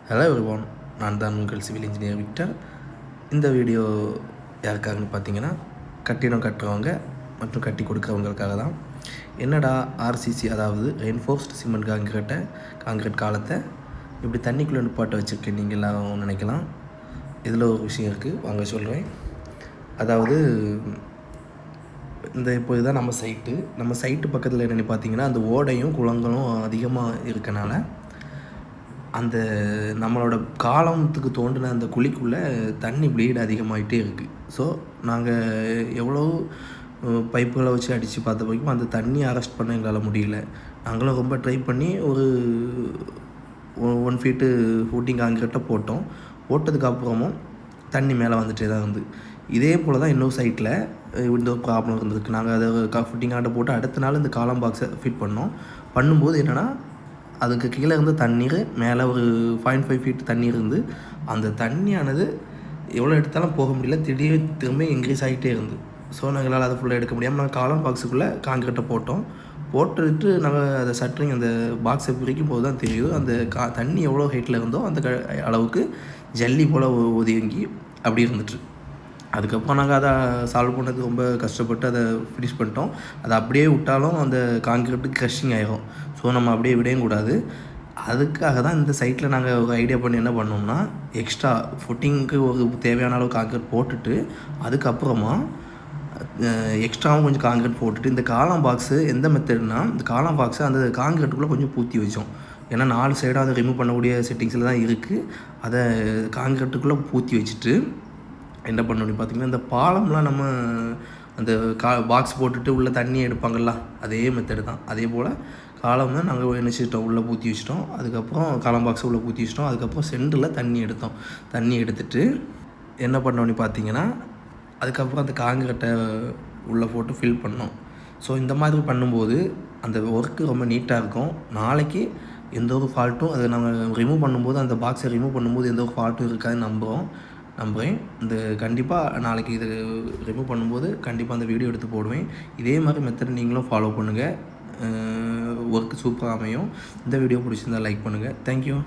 Hello everyone, நான் தான் உங்கள் சிவில் இன்ஜினியர் விக்டர். இந்த வீடியோ யாருக்காகன்னு பார்த்தீங்கன்னா, கட்டிடம் கட்டுறவங்க மற்றும் கட்டி கொடுக்குறவங்களுக்காக தான். என்னடா ஆர்சிசி, அதாவது ரெயின்ஃபோர்ஸ்டு சிமெண்ட் காங்கிரீட் காலத்தை இப்படி தண்ணிக்குள்ளே நிப்பாட்ட வச்சுருக்கேன் நீங்கள் எல்லோரும் நினைக்கலாம். இதில் ஒரு விஷயம் இருக்குது, வாங்க சொல்கிறேன். அதாவது இப்போ இதுதான் நம்ம சைட்டு பக்கத்தில் என்னென்னு பார்த்தீங்கன்னா, அந்த ஓடையும் குளங்களும் அதிகமாக இருக்கனால அந்த நம்மளோட காலத்துக்கு தோண்டின அந்த குழிக்குள்ளே தண்ணி ப்ளீட் அதிகமாகிட்டே இருக்குது. ஸோ நாங்கள் எவ்வளோ பைப்புகளை வச்சு அடித்து பார்த்த வரைக்கும் அந்த தண்ணியை அரெஸ்ட் பண்ண எங்களால் முடியல. நாங்களும் ரொம்ப ட்ரை பண்ணி ஒரு 1 ஃபீட்டு ஃபூட்டிங் காங்கிரீட்டை போட்டதுக்கப்புறமும் தண்ணி மேலே வந்துகிட்டே தான் இருந்து. இதே போல் தான் இன்னொரு சைட்டில் இந்த ஒரு ப்ராப்ளம் இருந்திருக்கு. நாங்கள் அதை ஃபுட்டிங் ஆண்டை போட்டு அடுத்த நாள் இந்த காலம் பாக்ஸை ஃபிட் பண்ணும்போது என்னென்னா, அதுக்கு கீழே இருந்து தண்ணீர் மேலே ஒரு 0.5 ஃபீட் தண்ணீர் இருந்து அந்த தண்ணியானது எவ்வளோ எடுத்தாலும் போக முடியல, திடீர்னு திரும்ப இன்க்ரீஸ் ஆகிட்டே இருந்து. ஸோ நாங்களால் அதை ஃபுல்லாக எடுக்க முடியாமல் நாங்கள் காலம் பாக்ஸுக்குள்ளே காங்கிரீட்டை போட்டுட்டு நாங்கள் அதை சட்டரிங் அந்த பாக்ஸை பிரிக்கும் போது தான் தெரியும் அந்த தண்ணி எவ்வளோ ஹைட்டில் இருந்தோ அந்த அளவுக்கு ஜல்லி போல் ஒதுங்கி அப்படி இருந்துட்டு. அதுக்கப்புறம் நாங்கள் அதை சால்வ் பண்ணதுக்கு ரொம்ப கஷ்டப்பட்டு அதை ஃபினிஷ் பண்ணிட்டோம். அதை அப்படியே விட்டாலும் அந்த காங்கிரீட்டு க்ரஷிங் ஆகிடும். ஸோ நம்ம அப்படியே விடையும் கூடாது. அதுக்காக தான் இந்த சைட்டில் நாங்கள் ஒரு ஐடியா பண்ணி என்ன பண்ணோம்னா, எக்ஸ்ட்ரா ஃபுட்டிங்க்கு ஒரு தேவையான அளவு காங்கிரீட் போட்டுட்டு அதுக்கப்புறமா எக்ஸ்ட்ராவும் கொஞ்சம் காங்கிரீட் போட்டுட்டு இந்த காலம் பாக்ஸு எந்த மெத்தட்னா, இந்த காலம் பாக்ஸை அந்த காங்கிரீட்டுக்குள்ளே கொஞ்சம் பூத்தி வச்சோம். ஏன்னா 4 சைடாக அதை ரிமூவ் பண்ணக்கூடிய செட்டிங்ஸில் தான் இருக்குது. அதை காங்கிரீட்டுக்குள்ளே பூத்தி வச்சுட்டு என்ன பண்ணணும் பார்த்திங்கன்னா, இந்த பாலம்லாம் நம்ம அந்த பாக்ஸ் போட்டுட்டு உள்ளே தண்ணி எடுப்பாங்கள்ல, அதே மெத்தடு தான். அதே போல் காலம் தான் நாங்கள் நினச்சிட்டோம், உள்ளே ஊற்றி வச்சிட்டோம். அதுக்கப்புறம் காலம் பாக்ஸை உள்ளே ஊற்றி வச்சிட்டோம். அதுக்கப்புறம் சென்டரில் தண்ணி எடுத்துகிட்டு என்ன பண்ணோன்னு பார்த்தீங்கன்னா, அதுக்கப்புறம் அந்த காங்கிரீட்டை உள்ளே போட்டு ஃபில் பண்ணோம். ஸோ இந்த மாதிரி பண்ணும்போது அந்த ஒர்க்கு ரொம்ப நீட்டாக இருக்கும். நாளைக்கு எந்த ஒரு ஃபால்ட்டும் அதை நாங்கள் ரிமூவ் பண்ணும்போது, அந்த பாக்ஸை ரிமூவ் பண்ணும்போது எந்த ஒரு ஃபால்ட்டும் இருக்காதுன்னு நம்புகிறேன். இந்த கண்டிப்பாக நாளைக்கு இது ரிமூவ் பண்ணும்போது கண்டிப்பாக அந்த வீடியோ எடுத்து போடுவேன். இதே மாதிரி மெத்தட் நீங்களும் ஃபாலோ பண்ணுங்கள். ஒர்க் சூப்பராக அமையும். இந்த வீடியோ பிடிச்சிருந்தால் லைக் பண்ணுங்கள். தேங்க்யூ.